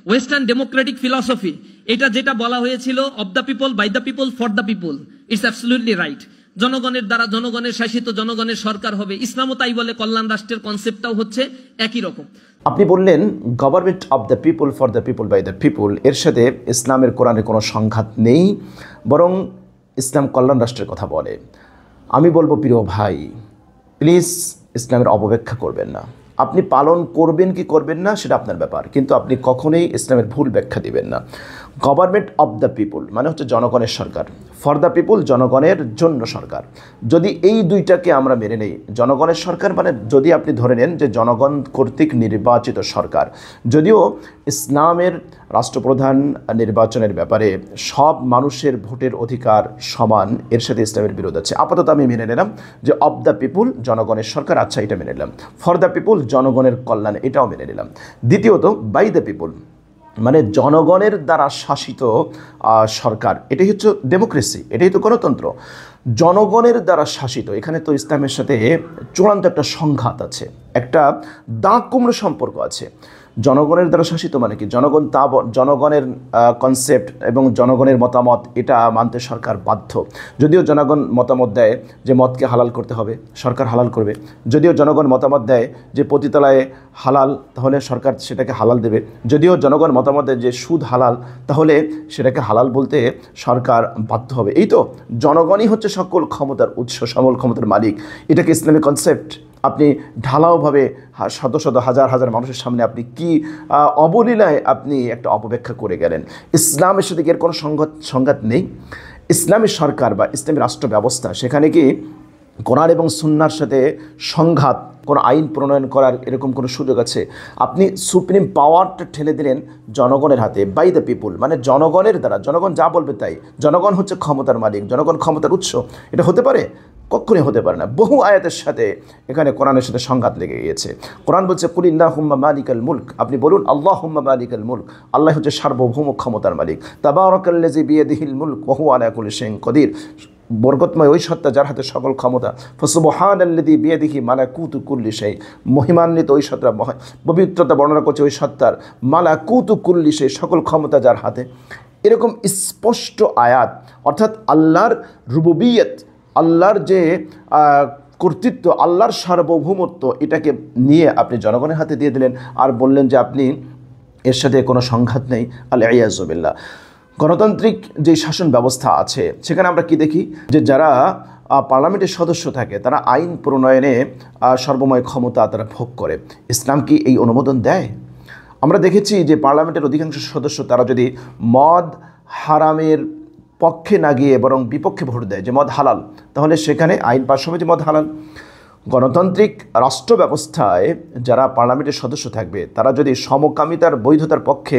Western Democratic philosophy, এটা যেটা বলা হয়েছিল of the people, by the people, for the people, it's absolutely right. জনগণের দ্বারা জনগণের শাসিত, জনগণের সরকার হবে। ইসলামও তাই বলে, কল্যাণ রাষ্ট্রের কনসেপ্টটাও হচ্ছে একই রকম। আপনি বললেন government of the people, for the people, by the people, এর সাথে ইসলামের কোরআনের কোনো সংঘাত নেই, বরং ইসলাম কল্যাণ রাষ্ট্রের কথা বলে। আমি বলবো প্রিয় ভাই, প্লিজ ইসলামের অপব্যাখ্যা করবেন না। আপনি পালন করবেন কি করবেন না সেটা আপনার ব্যাপার, কিন্তু আপনি কখনোই ইসলামের ভুল ব্যাখ্যা দিবেন না। গভর্নমেন্ট অব দ্য পিপল মানে হচ্ছে জনগণের সরকার, ফর দ্য পিপল জনগণের জন্য সরকার। যদি এই দুইটাকে আমরা মেনে নেই, জনগণের সরকার মানে যদি আপনি ধরে নেন যে জনগণ কর্তৃক নির্বাচিত সরকার, যদিও ইসলামের রাষ্ট্রপ্রধান নির্বাচনের ব্যাপারে সব মানুষের ভোটের অধিকার সমান, এর সাথে ইসলামের বিরোধ আছে। আপাতত আমি মেনে নিলাম যে অব দ্য পিপুল জনগণের সরকার, আচ্ছা এটা মেনে নিলাম। ফর দ্য পিপুল জনগণের কল্যাণ, এটাও মেনে নিলাম। দ্বিতীয়ত বাই দ্য পিপুল মানে জনগণের দ্বারা শাসিত সরকার, এটাই হচ্ছে ডেমোক্রেসি, এটাই তো গণতন্ত্র। জনগণের দ্বারা শাসিত, এখানে তো ইসলামের সাথে চূড়ান্ত একটা সংঘাত আছে, একটা দাগ কুমড়ো সম্পর্ক আছে। জনগণের দ্বারা শাসিত মানে কি? জনগণের কনসেপ্ট এবং জনগণের মতামত এটা মানতে সরকার বাধ্য। যদিও জনগণ মতামত দেয় যে মদকে হালাল করতে হবে, সরকার হালাল করবে। যদিও জনগণ মতামত দেয় যে পতিতালয়ে হালাল, তাহলে সরকার সেটাকে হালাল দেবে। যদিও জনগণ মতামত দেয় যে সুদ হালাল, তাহলে সেটাকে হালাল বলতে সরকার বাধ্য হবে। এই তো জনগণই হচ্ছে সকল ক্ষমতার উৎস, সকল ক্ষমতার মালিক। এটাকে ইসলামিক কনসেপ্ট আপনি ঢালাওভাবে শত শত হাজার হাজার মানুষের সামনে আপনি কি অবলীলায় আপনি একটা অপব্যাখ্যা করে গেলেন। ইসলামের সাথে কি এর কোনো সংঘাত নেই? ইসলামী সরকার বা ইসলামী রাষ্ট্র ব্যবস্থা, সেখানে কি কোরআন এবং সুন্নাহর সাথে সংঘাত, কোনো আইন প্রণয়ন করার এরকম কোনো সুযোগ আছে? আপনি সুপ্রিম পাওয়ারটা ঠেলে দিলেন জনগণের হাতে, বাই দ্য পিপুল মানে জনগণের দ্বারা, জনগণ যা বলবে তাই। জনগণ হচ্ছে ক্ষমতার মালিক, জনগণ ক্ষমতার উৎস। এটা হতে পারে? কখনোই হতে পারে না। বহু আয়াতের সাথে এখানে কোরআনের সাথে সংঘাত লেগে গিয়েছে। কোরআন বলছে কুলিল্লাহুম্মা মালিকাল মুলক, আপনি বলুন আল্লাহুম্মা মালিকাল মুলক, আল্লাহ হচ্ছে সার্বভৌম ক্ষমতার মালিক। তাবারাকাল্লাযী বিয়াদিহিল মুলক ওয়া হুয়া আলা কুল্লি শাইইন কাদির, বরকতময় ওই সত্তা যার হাতে সকল ক্ষমতা। ফাসুবহানাল্লাযী বিয়াদিহি মালাকুতু কুল্লি শাই, মহিমান্বিত ওই সত্তা, পবিত্রতা বর্ণনা করছে ওই সত্তার, মালাকুতু কুল্লি শাই সকল ক্ষমতা যার হাতে। এরকম স্পষ্ট আয়াত, অর্থাৎ আল্লাহর রুবুবিয়ত, আল্লাহর যে কর্তৃত্ব, আল্লাহর সার্বভৌমত্ব, এটাকে নিয়ে আপনি জনগণের হাতে দিয়ে দিলেন আর বললেন যে আপনি এর সাথে কোনো সংঘাত নেই। আল-ইয়াযু বিল্লাহ। গণতান্ত্রিক যে শাসন ব্যবস্থা আছে সেখানে আমরা কি দেখি যে যারা পার্লামেন্টের সদস্য থাকে তারা আইন প্রণয়নে সর্বময় ক্ষমতা তারা ভোগ করে। ইসলাম কি এই অনুমোদন দেয়? আমরা দেখেছি যে পার্লামেন্টের অধিকাংশ সদস্য তারা যদি মদ হারামের পক্ষে না গিয়ে বরং বিপক্ষে ভোট দেয় যে মদ হালাল, তাহলে সেখানে আইন পাস হবে যে মদ হালাল। গণতান্ত্রিক রাষ্ট্র ব্যবস্থায় যারা পার্লামেন্টের সদস্য থাকবে তারা যদি সমকামিতার বৈধতার পক্ষে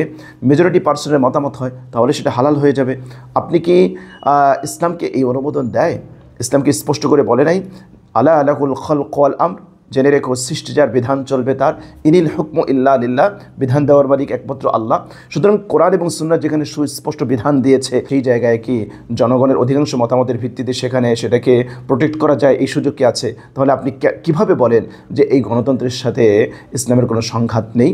মেজরিটি পার্সনের মতামত হয় তাহলে সেটা হালাল হয়ে যাবে। আপনি কি ইসলামকে এই অনুমোদন দেয়? ইসলামকে স্পষ্ট করে বলে নাই আলা আলাকুল খালক ওয়াল আমর, জেনে রেখো সৃষ্টি যার বিধান চলবে তার, ইনিল হুকমু ইল্লা লিল্লাহ, বিধান দেওয়ার মালিক একমাত্র আল্লাহ। সুতরাং কোরআন এবং সুন্নাহ যেখানে সুস্পষ্ট বিধান দিয়েছে সেই জায়গায় কি জনগণের অধিকাংশ মতামতের ভিত্তিতে সেখানে সেটাকে প্রোটেক্ট করা যায়, এই সুযোগ কি আছে? তাহলে আপনি কিভাবে বলেন যে এই গণতন্ত্রের সাথে ইসলামের কোনো সংঘাত নেই?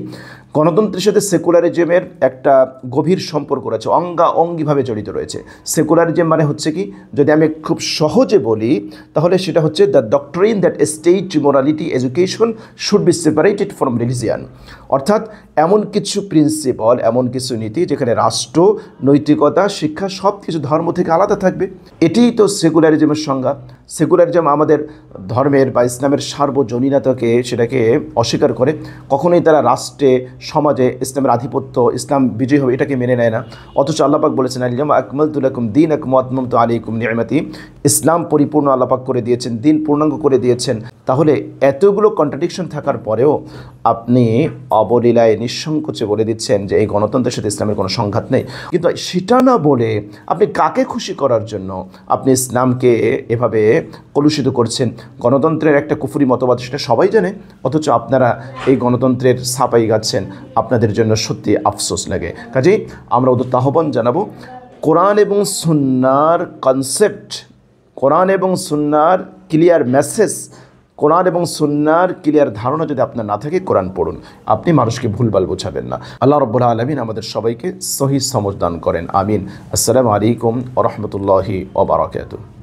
গণতন্ত্রের সাথে সেকুলারিজমের একটা গভীর সম্পর্ক রয়েছে, অঙ্গাঅঙ্গিভাবে জড়িত রয়েছে। সেকুলারিজম মানে হচ্ছে কি, যদি আমি খুব সহজে বলি তাহলে সেটা হচ্ছে the doctrine that state morality education should be separated from religion, অর্থাৎ এমন কিছু প্রিন্সিপাল, এমন কিছু নীতি যেখানে রাষ্ট্র, নৈতিকতা, শিক্ষা সব কিছু ধর্ম থেকে আলাদা থাকবে। এটিই তো সেকুলারিজমের সংজ্ঞা। সেকুলারিজম আমাদের ধর্মের বা ইসলামের সার্বজনীনতাকে সেটাকে অস্বীকার করে। কখনোই তারা রাষ্ট্রে, সমাজে ইসলামের আধিপত্য, ইসলাম বিজয়ী হবে এটাকে মেনে নেয় না। অথচ আল্লাহ পাক বলেছেন আল-ইয়াওমা আকমালতু লাকুম দীনাকুম ওয়া আতমামতু আলাইকুম নি'মাতি, ইসলাম পরিপূর্ণ আল্লাহ পাক করে দিয়েছেন, দিন পূর্ণাঙ্গ করে দিয়েছেন। তাহলে এতগুলো কন্ট্রাডিকশন থাকার পরেও আপনি অবলীলায় নিঃসংকোচে বলে দিচ্ছেন যে এই গণতন্ত্রের সাথে ইসলামের কোনো সংঘাত নেই। কিন্তু সেটা না বলে আপনি কাকে খুশি করার জন্য আপনি ইসলামকে এভাবে কলুষিত করছেন? গণতন্ত্রের একটা কুফরি মতবাদ সেটা সবাই জানে, অথচ আপনারা এই গণতন্ত্রের ছাপাই গাচ্ছেন। আপনাদের জন্য সত্যি আফসোস লাগে। কাজেই আমরা ওদের আহ্বান জানাবো, কোরআন এবং সুন্নাহর কনসেপ্ট, কোরআন এবং সুন্নাহর ক্লিয়ার মেসেজ, কোরআন এবং সুন্নাহর ক্লিয়ার ধারণা যদি আপনার না থাকে, কোরআন পড়ুন, আপনি মানুষকে ভুলভাল বোঝাবেন না। আল্লাহ রাব্বুল আলামিন আমাদের সবাইকে সহিহ সমঝ দান করেন, আমিন। আসসালামু আলাইকুম ওয়া রাহমাতুল্লাহি ওয়া বারাকাতুহু।